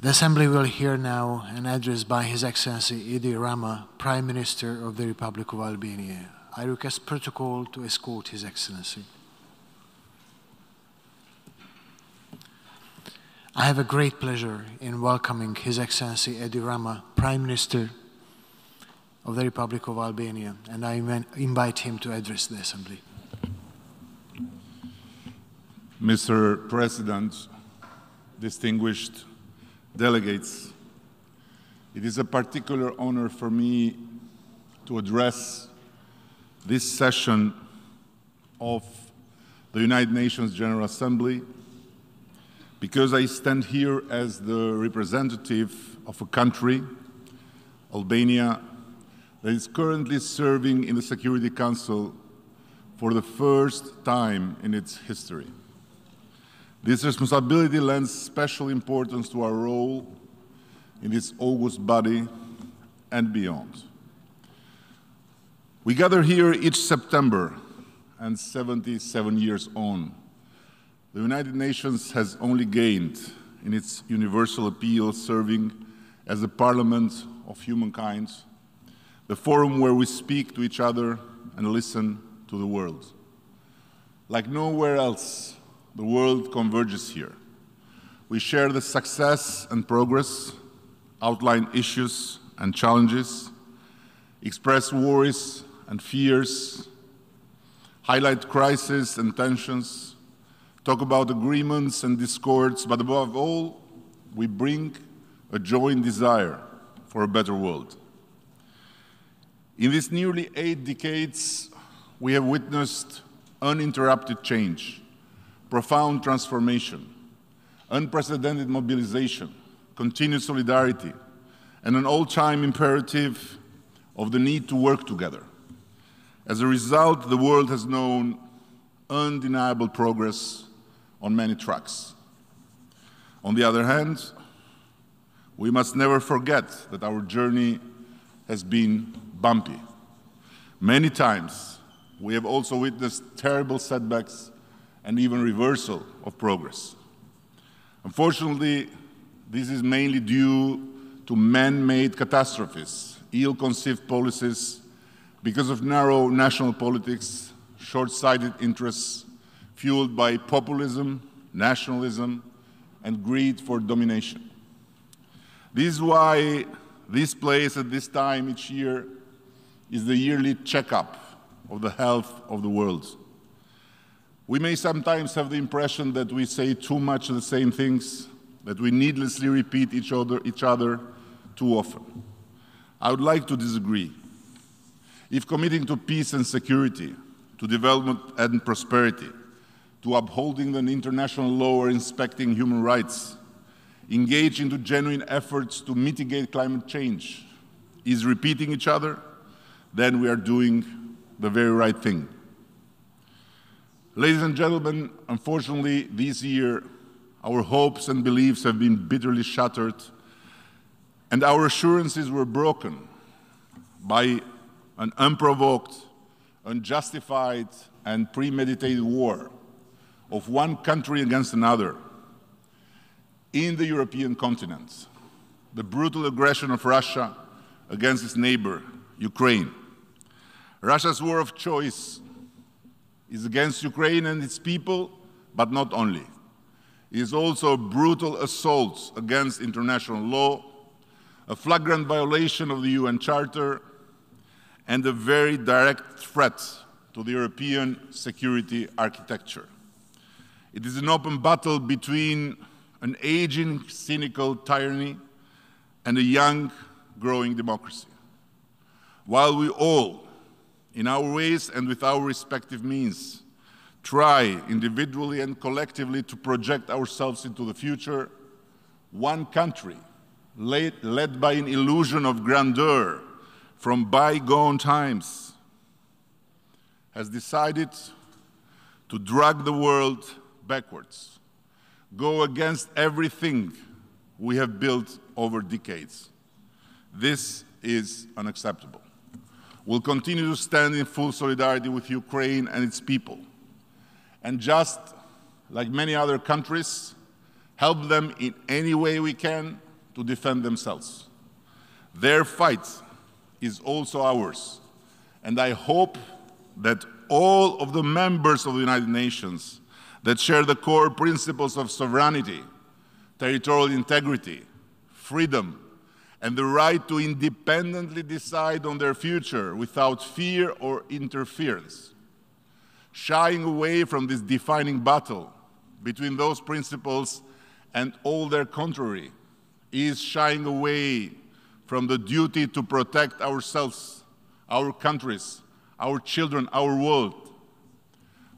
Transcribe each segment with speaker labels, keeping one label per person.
Speaker 1: The Assembly will hear now an address by His Excellency Rama, Prime Minister of the Republic of Albania. I request protocol to escort His Excellency. I have a great pleasure in welcoming His Excellency Rama, Prime Minister of the Republic of Albania, and I invite him to address the Assembly.
Speaker 2: Mr. President, distinguished delegates, it is a particular honor for me to address this session of the United Nations General Assembly because I stand here as the representative of a country, Albania, that is currently serving in the Security Council for the first time in its history. This responsibility lends special importance to our role in this august body and beyond. We gather here each September, and 77 years on, the United Nations has only gained in its universal appeal, serving as a parliament of humankind, the forum where we speak to each other and listen to the world. Like nowhere else, the world converges here. We share the success and progress, outline issues and challenges, express worries and fears, highlight crises and tensions, talk about agreements and discords, but above all, we bring a joint desire for a better world. In these nearly 8 decades, we have witnessed uninterrupted change, profound transformation, unprecedented mobilization, continued solidarity, and an all-time imperative of the need to work together. As a result, the world has known undeniable progress on many tracks. On the other hand, we must never forget that our journey has been bumpy. Many times, we have also witnessed terrible setbacks and even reversal of progress. Unfortunately, this is mainly due to man-made catastrophes, ill-conceived policies, because of narrow national politics, short-sighted interests, fueled by populism, nationalism, and greed for domination. This is why this place at this time each year is the yearly checkup of the health of the world. We may sometimes have the impression that we say too much of the same things, that we needlessly repeat each other too often. I would like to disagree. If committing to peace and security, to development and prosperity, to upholding the international law or inspecting human rights, engage into genuine efforts to mitigate climate change, is repeating each other, then we are doing the very right thing. Ladies and gentlemen, unfortunately, this year, our hopes and beliefs have been bitterly shattered, and our assurances were broken by an unprovoked, unjustified, and premeditated war of one country against another in the European continent, the brutal aggression of Russia against its neighbor, Ukraine. Russia's war of choice is against Ukraine and its people, but not only. It is also a brutal assault against international law, a flagrant violation of the UN Charter, and a very direct threat to the European security architecture. It is an open battle between an aging, cynical tyranny and a young, growing democracy. While we all, in our ways and with our respective means, try individually and collectively to project ourselves into the future, one country, led by an illusion of grandeur from bygone times, has decided to drag the world backwards, go against everything we have built over decades. This is unacceptable. We'll continue to stand in full solidarity with Ukraine and its people, and just like many other countries, help them in any way we can to defend themselves. Their fight is also ours, and I hope that all of the members of the United Nations that share the core principles of sovereignty, territorial integrity, freedom, and the right to independently decide on their future without fear or interference. Shying away from this defining battle between those principles and all their contrary is shying away from the duty to protect ourselves, our countries, our children, our world.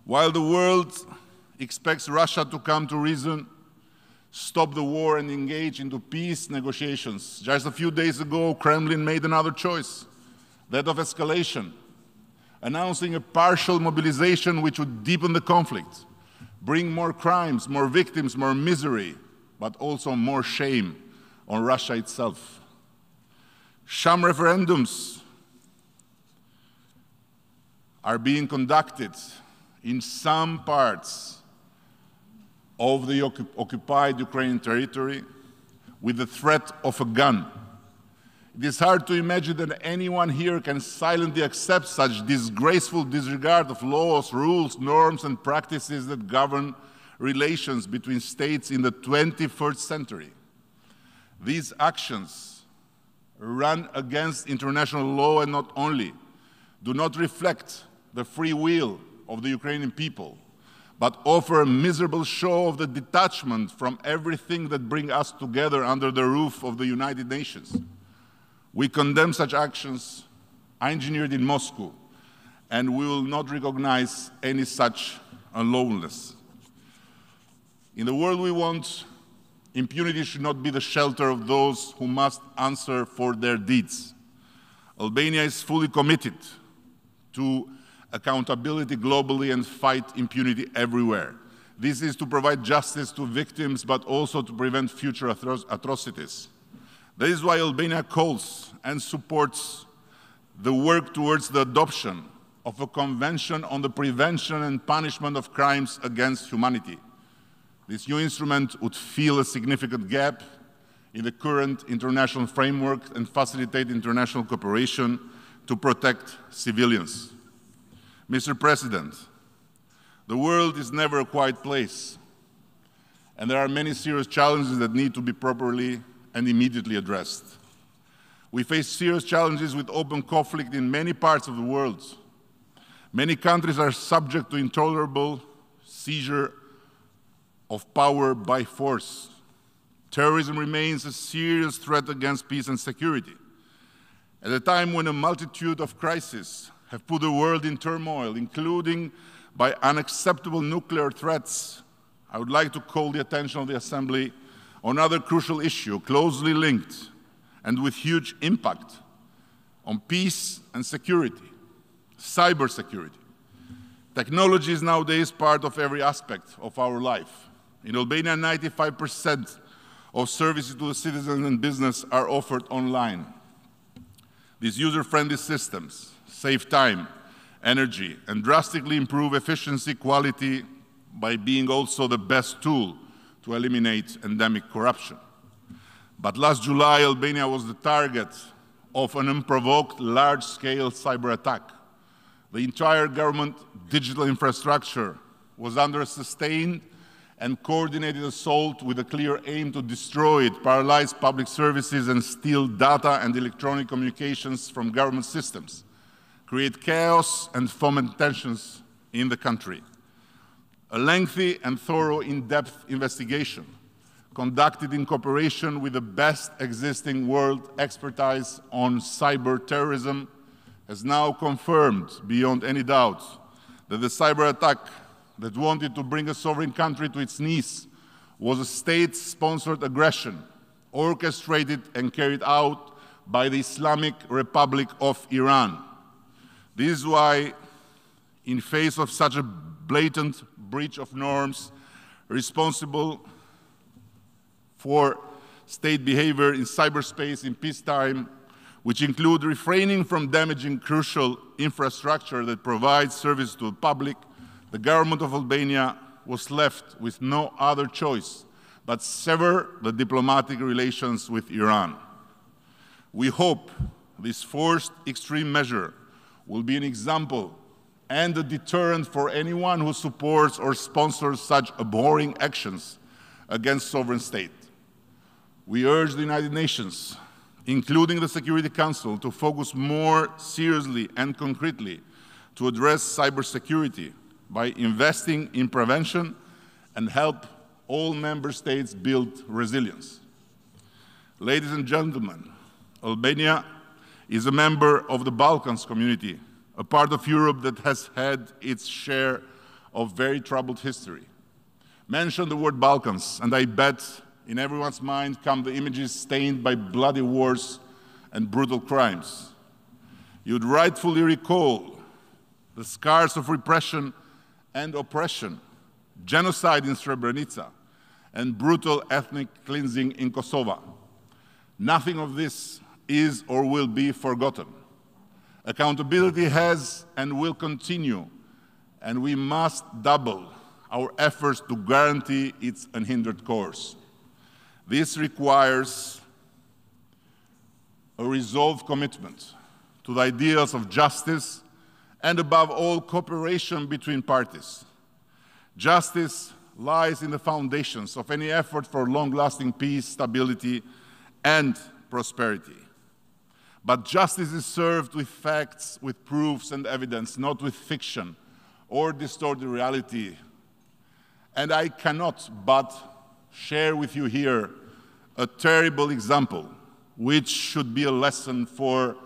Speaker 2: While the world expects Russia to come to reason, stop the war and engage into peace negotiations, just a few days ago, Kremlin made another choice, that of escalation, announcing a partial mobilization which would deepen the conflict, bring more crimes, more victims, more misery, but also more shame on Russia itself. Sham referendums are being conducted in some parts of the occupied Ukrainian territory with the threat of a gun. It is hard to imagine that anyone here can silently accept such disgraceful disregard of laws, rules, norms, and practices that govern relations between states in the 21st century. These actions run against international law and not only do not reflect the free will of the Ukrainian people, but offer a miserable show of the detachment from everything that brings us together under the roof of the United Nations. We condemn such actions engineered in Moscow, and we will not recognize any such unlawfulness. In the world we want, impunity should not be the shelter of those who must answer for their deeds. Albania is fully committed to accountability globally and fight impunity everywhere. This is to provide justice to victims, but also to prevent future atrocities. That is why Albania calls and supports the work towards the adoption of a convention on the prevention and punishment of crimes against humanity. This new instrument would fill a significant gap in the current international framework and facilitate international cooperation to protect civilians. Mr. President, the world is never a quiet place, and there are many serious challenges that need to be properly and immediately addressed. We face serious challenges with open conflict in many parts of the world. Many countries are subject to intolerable seizure of power by force. Terrorism remains a serious threat against peace and security. At a time when a multitude of crises have put the world in turmoil, including by unacceptable nuclear threats, I would like to call the attention of the Assembly on another crucial issue closely linked and with huge impact on peace and security, cybersecurity. Technology is nowadays part of every aspect of our life. In Albania, 95% of services to the citizens and business are offered online. These user-friendly systems save time, energy, and drastically improve efficiency, quality, by being also the best tool to eliminate endemic corruption. But last July, Albania was the target of an unprovoked large-scale cyber attack. The entire government digital infrastructure was under a sustained and coordinated assault with a clear aim to destroy it, paralyze public services, and steal data and electronic communications from government systems, create chaos and foment tensions in the country. A lengthy and thorough, in-depth investigation conducted in cooperation with the best existing world expertise on cyber terrorism has now confirmed beyond any doubt that the cyber attack that wanted to bring a sovereign country to its knees was a state-sponsored aggression orchestrated and carried out by the Islamic Republic of Iran. This is why, in face of such a blatant breach of norms responsible for state behavior in cyberspace in peacetime, which include refraining from damaging crucial infrastructure that provides service to the public, the government of Albania was left with no other choice but sever the diplomatic relations with Iran. We hope this forced extreme measure will be an example and a deterrent for anyone who supports or sponsors such abhorring actions against sovereign state. We urge the United Nations, including the Security Council, to focus more seriously and concretely to address cybersecurity by investing in prevention and help all member states build resilience. Ladies and gentlemen, Albania is a member of the Balkans community, a part of Europe that has had its share of very troubled history. Mention the word Balkans, and I bet in everyone's mind come the images stained by bloody wars and brutal crimes. You'd rightfully recall the scars of repression and oppression, genocide in Srebrenica, and brutal ethnic cleansing in Kosovo. Nothing of this is or will be forgotten. Accountability has and will continue, and we must double our efforts to guarantee its unhindered course. This requires a resolved commitment to the ideals of justice and, above all, cooperation between parties. Justice lies in the foundations of any effort for long-lasting peace, stability, and prosperity. But justice is served with facts, with proofs and evidence, not with fiction or distorted reality. And I cannot but share with you here a terrible example, which should be a lesson for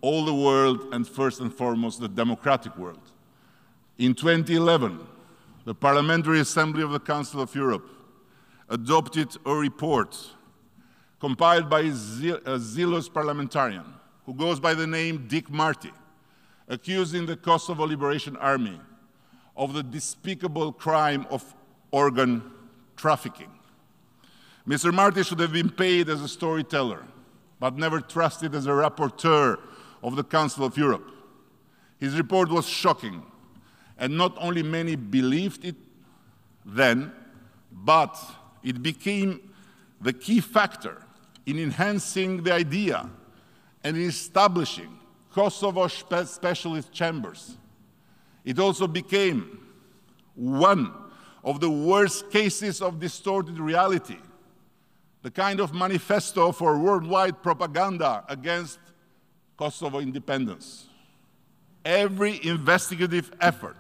Speaker 2: all the world and first and foremost the democratic world. In 2011, the Parliamentary Assembly of the Council of Europe adopted a report compiled by a zealous parliamentarian who goes by the name Dick Marty, accusing the Kosovo Liberation Army of the despicable crime of organ trafficking. Mr. Marty should have been paid as a storyteller, but never trusted as a rapporteur of the Council of Europe. His report was shocking, and not only many believed it then, but it became the key factor in enhancing the idea and in establishing Kosovo specialist chambers. It also became one of the worst cases of distorted reality, the kind of manifesto for worldwide propaganda against Kosovo independence. Every investigative effort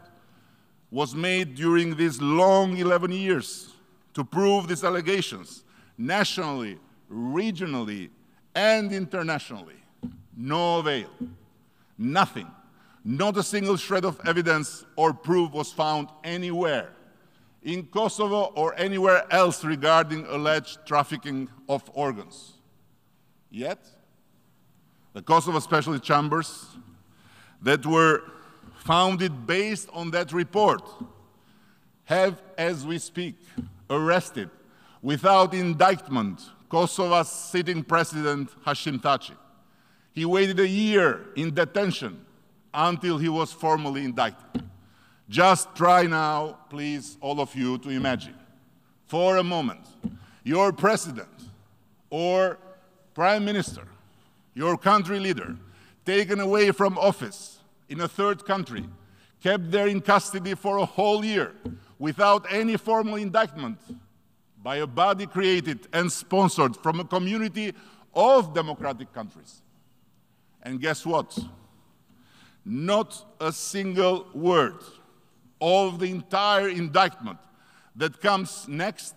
Speaker 2: was made during these long 11 years to prove these allegations, nationally, regionally, and internationally. No avail. Nothing. Not a single shred of evidence or proof was found anywhere in Kosovo or anywhere else regarding alleged trafficking of organs. Yet, the Kosovo Special Chambers that were founded based on that report have, as we speak, arrested without indictment Kosovo's sitting president, Hashim Thaçi. He waited a year in detention until he was formally indicted. Just try now, please, all of you, to imagine, for a moment, your president or prime minister, your country leader, taken away from office in a third country, kept there in custody for a whole year without any formal indictment by a body created and sponsored from a community of democratic countries. And guess what? Not a single word of the entire indictment that comes next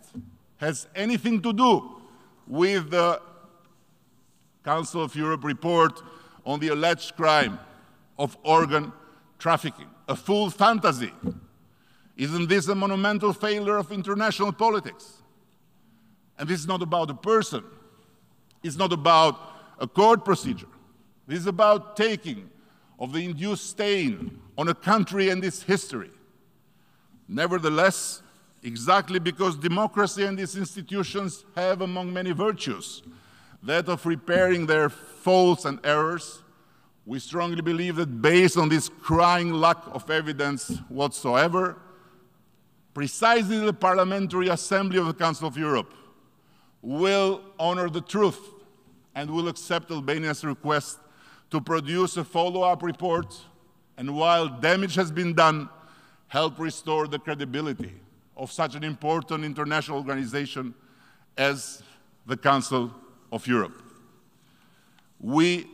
Speaker 2: has anything to do with the Council of Europe report on the alleged crime of organ trafficking. A full fantasy. Isn't this a monumental failure of international politics? And this is not about a person. It's not about a court procedure. This is about taking of the induced stain on a country and its history. Nevertheless, exactly because democracy and its institutions have, among many virtues, that of repairing their faults and errors, we strongly believe that based on this crying lack of evidence whatsoever, precisely the Parliamentary Assembly of the Council of Europe will honor the truth and will accept Albania's request to produce a follow-up report, and while damage has been done, help restore the credibility of such an important international organization as the Council of Europe. We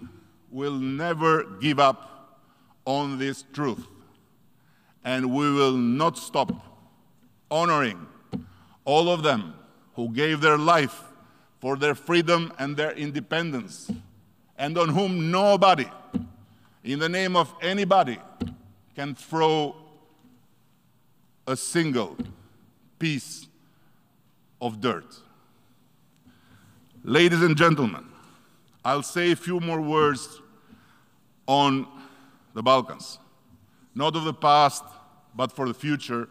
Speaker 2: will never give up on this truth, and we will not stop honoring all of them who gave their life for their freedom and their independence, and on whom nobody, in the name of anybody, can throw a single piece of dirt. Ladies and gentlemen, I'll say a few more words on the Balkans, not of the past, but for the future,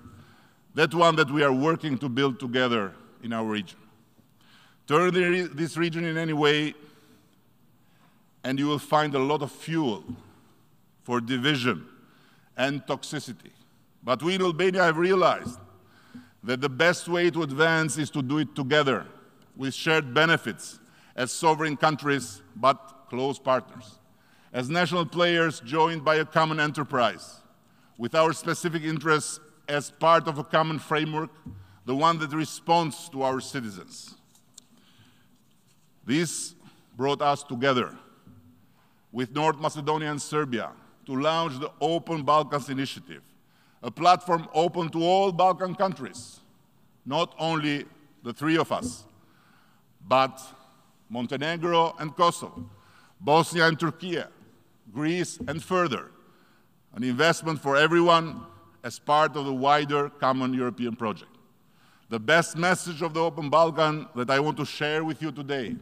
Speaker 2: that one that we are working to build together in our region. Turn this region in any way, and you will find a lot of fuel for division and toxicity. But we in Albania have realized that the best way to advance is to do it together, with shared benefits as sovereign countries, but close partners, as national players joined by a common enterprise, with our specific interests as part of a common framework, the one that responds to our citizens. This brought us together with North Macedonia and Serbia to launch the Open Balkans Initiative, a platform open to all Balkan countries, not only the three of us, but Montenegro and Kosovo, Bosnia and Turkey, Greece and further, an investment for everyone as part of the wider common European project. The best message of the Open Balkan that I want to share with you today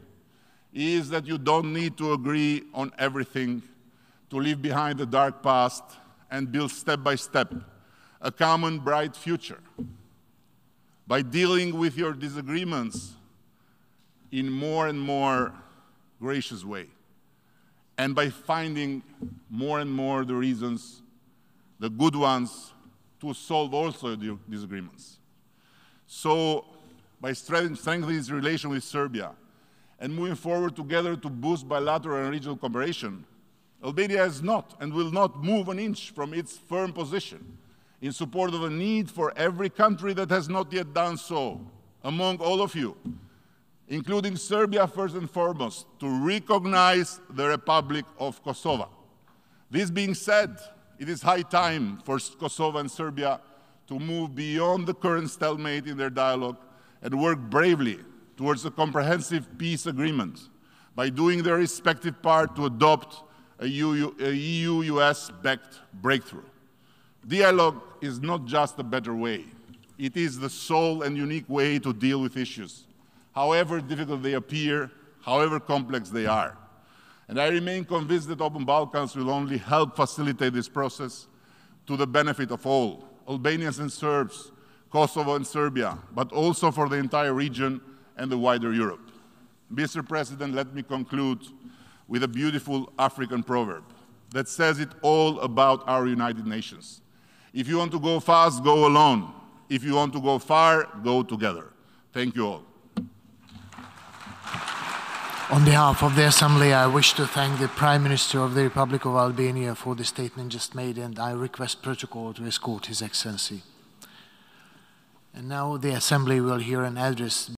Speaker 2: is that you don't need to agree on everything to leave behind the dark past and build step by step a common bright future. By dealing with your disagreements in more and more gracious way, and by finding more and more the reasons, the good ones, to solve also the disagreements. So, by strengthening this relation with Serbia and moving forward together to boost bilateral and regional cooperation, Albania has not and will not move an inch from its firm position in support of a need for every country that has not yet done so, among all of you, including Serbia first and foremost, to recognize the Republic of Kosovo. This being said, it is high time for Kosovo and Serbia to move beyond the current stalemate in their dialogue and work bravely towards a comprehensive peace agreement by doing their respective part to adopt a EU-US-backed breakthrough. Dialogue is not just a better way. It is the sole and unique way to deal with issues, however difficult they appear, however complex they are. And I remain convinced that Open Balkans will only help facilitate this process to the benefit of all, Albanians and Serbs, Kosovo and Serbia, but also for the entire region and the wider Europe. Mr. President, let me conclude with a beautiful African proverb that says it all about our United Nations. If you want to go fast, go alone. If you want to go far, go together. Thank you all.
Speaker 1: On behalf of the Assembly, I wish to thank the Prime Minister of the Republic of Albania for the statement just made, and I request protocol to escort His Excellency. And now the Assembly will hear an address